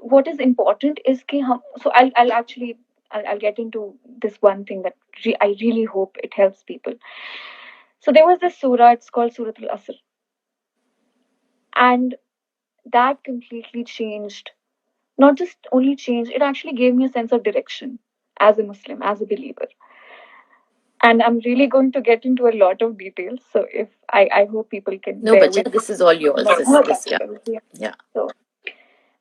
what is important is कि हम, so I'll actually I'll get into this one thing that I really hope it helps people. So there was this surah, it's called Surah Al Asr, and that completely changed, not just only changed, it actually gave me a sense of direction as a Muslim, as a believer. And I'm really going to get into a lot of details, so if I hope people can No, bear but with this is all yours. me. This yeah. Yeah. Yeah. So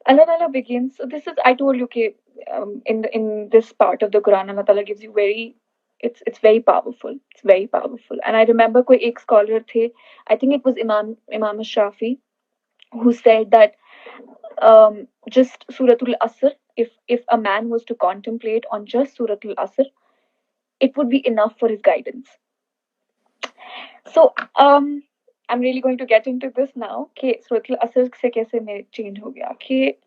Allah Ta'ala begins. So this is, I told you, okay, in this part of the Quran, Allah Ta'ala gives you very, it's very powerful. It's very powerful. And I remember कोई एक scholar थे, I think it was Imam Shafi, who said that just Suratul Asr, if a man was to contemplate on just Suratul Asr, it would be enough for his guidance. So I'm really going to get into this now. कि Suratul Asr से कैसे मैं change हो गया? कि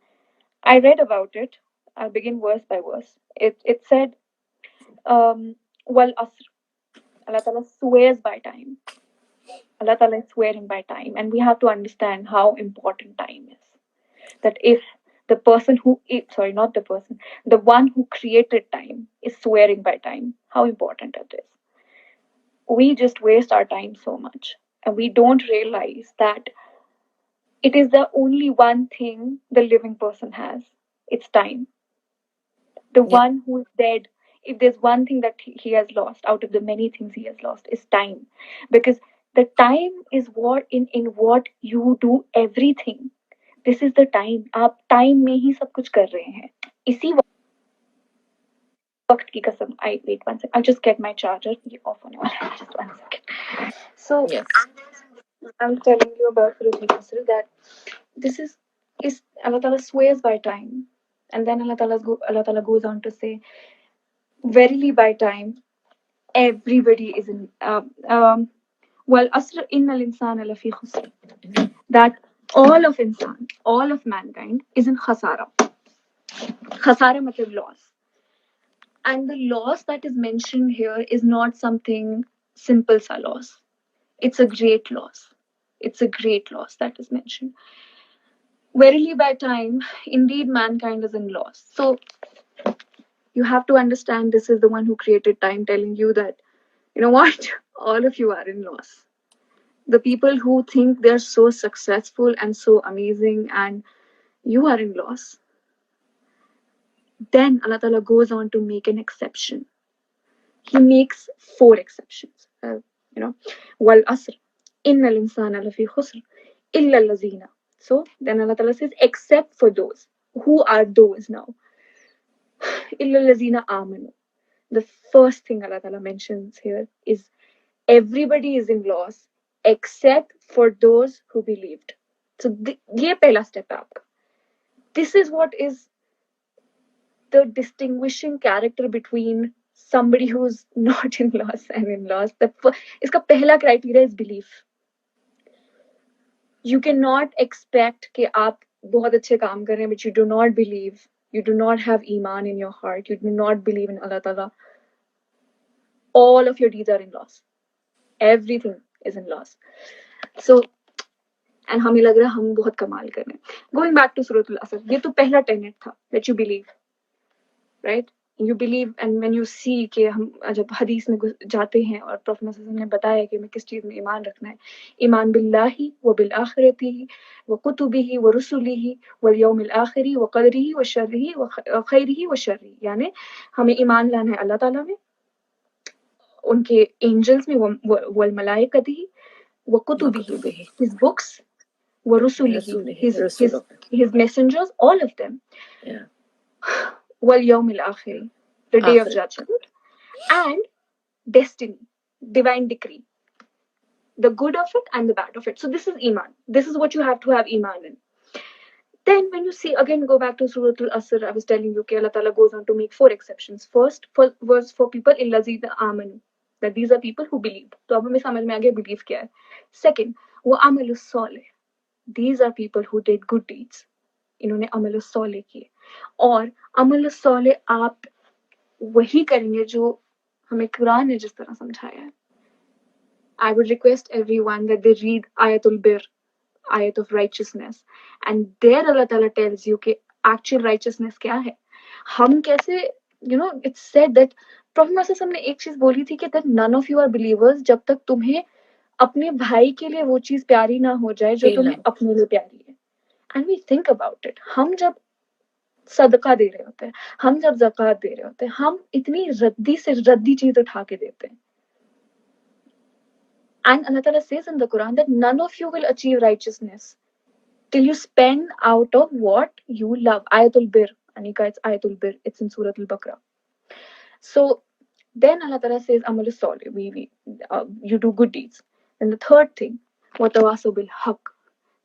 I read about it. I'll begin verse by verse. It said, Wal Asr. Allah Ta'ala swears by time. Allah Ta'ala is swearing by time. And we have to understand how important time is. That if the person who, sorry, not the person, the one who created time is swearing by time, how important it is. We just waste our time so much. And we don't realize that it is the only one thing the living person has. It's time. The one who is dead, if there's one thing that he has lost out of the many things he has lost, is time. Because the time is what in what you do everything. This is the time. आप time में ही सब कुछ कर रहे हैं. इसी वक्त की कसम. I wait one second. I'll just get my charger. ये off होने वाला है. Just one second. So Yes. I'm telling you about Surah Al Asr that this is Allah Ta'ala swears by time, and then Allah Ta'ala goes on to say, verily by time everybody is in well asr innal insana lafi khusr, that all of mankind is in khasara. Khasara matlab loss. And the loss that is mentioned here is not something simple sa loss. It's a great loss. It's a great loss that is mentioned. Verily by time, indeed mankind is in loss. So you have to understand this is the one who created time telling you that, you know what, all of you are in loss. The people who think they're so successful and so amazing, and you are in loss. Then Allah Ta'ala goes on to make an exception. He makes 4 exceptions. Wal asr, innal insana lafi khusr, illa lazina. So then Allah Ta'ala says, except for those. Who are those now? Illa lazina amanu. The first thing Allah Ta'ala mentions here is everybody is in loss except for those who believed. So ये पहला step है आपका. This is what is the distinguishing character between somebody who's not in loss and in loss. इसका पहला criteria is belief. You cannot expect कि आप बहुत अच्छे काम कर रहे हैं, but you do not believe, you do not have iman in your heart, you do not believe in Allah Ta'ala. All of your deeds are in loss. Everything is in loss. So and हमें लग रहा है हम बहुत कमाल कर रहे हैं. Going back to Surah Al Asr, ये तो पहला tenet था, that you believe, right? You believe, and when you see कि हम जब हदीस में जाते हैं और प्रॉफेट मोहम्मद ने बताया कि हमें किस चीज़ में ईमान रखना है, ईमान बिल्लाही व बिल आखिरती व कुतुबिही व रुसुलिही व यौमिल आखिरी व क़दरिही व शर्रिही व खैरिही व शर्रिही. यानी हमें ईमान लाना है अल्लाह ताला में, उनके एंजल्स में, व मलाइकतिही व कुतुबिही, his books, ورسله, his messengers, all of them. Yeah. واليوم الآخر, the day of judgment, and destiny, divine decree, the good of it and the bad of it. So this is iman. This is what you have to have iman in. Then when you see, again go back to Surah Al Asr, I was telling you, Allah Ta'ala goes on to make 4 exceptions. First, was for people illazina amanu, that these are people who believe. तो अब हमें समझ में आ गया belief क्या है. Second, वो अमल Saleh, these are people who did good deeds. इन्होंने अमल सालेह किए. और अमल सालेह आप वही करेंगे जो हमें कुरान ने जिस तरह समझाया है. I would request everyone that they read Ayatul Bir, Ayat of Righteousness, and there Allah Ta'ala tells you कि एक्चुअल राइचियसनेस क्या है, हम कैसे it's said that prophet Muhammad ने एक चीज बोली थी कि that none of you are believers जब तक तुम्हें अपने भाई के लिए वो चीज प्यारी ना हो जाए जो तुम्हें अपने लिए प्यारी है। And we think about it, हम जब सदका दे रहे होते हैं, हम जब ज़कात दे रहे होते हैं, हम इतनी रद्दी से रद्दी चीज उठा के देते हैं। And Allah Ta'ala says in the Quran that none of you will achieve righteousness till you spend out of what you love. Ayatul Bir. Anika, it's Ayatul Bir. It's in Surah Al Baqarah. So then Allah Ta'ala says, Amal Salih, you do good deeds. And the third thing, وَتَوَاصَوْا بِالْحَقِّ,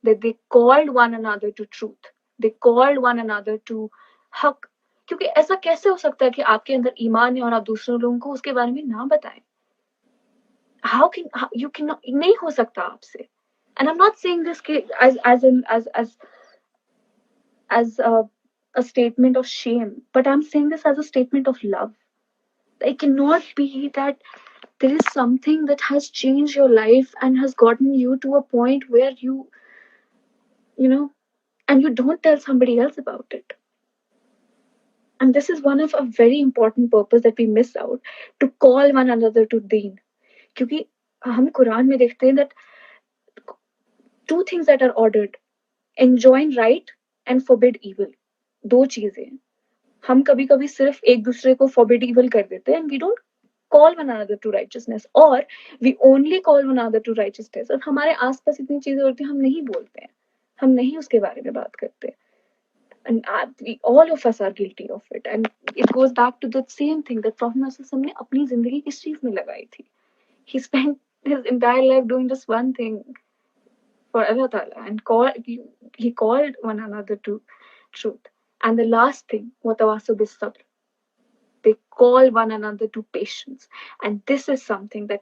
that they called one another to truth. They called one another to हक। क्योंकि ऐसा कैसे हो सकता है कि आपके अंदर ईमान है और आप दूसरों लोगों को उसके बारे में ना बताएं? How you can नहीं हो सकता आपसे। And I'm not saying this as a statement of shame, but I'm saying this as a statement of love. It cannot be that there is something that has changed your life and has gotten you to a point where you know, and you don't tell somebody else about it. And this is one of a very important purpose that we miss out, to call one another to deen. क्योंकि हम कुरान में देखते हैं that two things that are ordered, enjoin right and forbid evil. दो चीजें हम कभी कभी सिर्फ एक दूसरे को forbid evil कर देते हैं, and we don't call one another to righteousness, or we only call one another to righteousness. और हमारे आसपास इतनी चीजें होती हैं, हम नहीं बोलते हैं, हम नहीं उसके बारे में बात करते। And all of us are guilty of it. And it goes back to the same thing that Prophet Muhammad ने अपनी जिंदगी किस चीज में लगाई थी। He spent his entire life doing just one thing for Allah Ta'ala, and he called one another to truth. And the last thing, وَتَوَاصَوْا بِالصَّبْرِ, they call one another to patience. And this is something that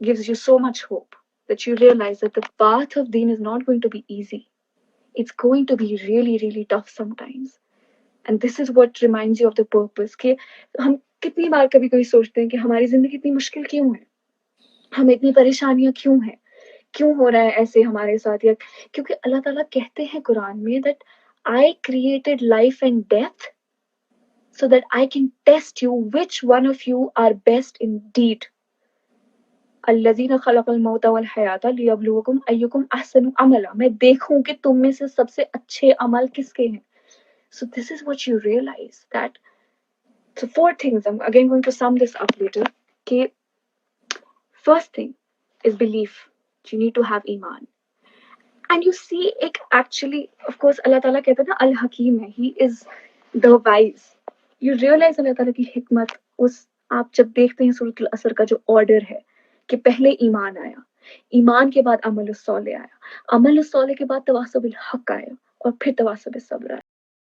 gives you so much hope, that you realize that the path of deen is not going to be easy. It's going to be really, really tough sometimes. And this is what reminds you of the purpose, कि हम कितनी बार कभी कभी सोचते हैं कि हमारी जिंदगी इतनी मुश्किल क्यों है, हमें इतनी परेशानियां क्यों हैं, क्यों हो रहा है ऐसे हमारे साथ, या क्योंकि अल्लाह ताला कहते हैं कुरान में that I created life and death so that I can test you which one of you are best indeed. الذين خلق الموت والحياة लियब्लुवकुम अय्युकुम अहसनु अमला, मैं देखूं कि तुम में से सबसे अच्छे अमल किसके हैं। So this is what you realize, that so 4 things, I'm again going to sum this up later. Okay, first thing is belief. You need to have iman. And you see, actually, of course, Allah Ta'ala कहता है ना Al Hakim है, He is the wise. You realize Allah Ta'ala की हिकमत उस, आप जब देखते हैं सूरत अल असर का जो ऑर्डर है कि पहले ईमान आया, ईमान के बाद अमल सॉले आया, अमल सॉले के बाद तवासुब बिल हक आया, और फिर तवासुब बिस सब्र आया।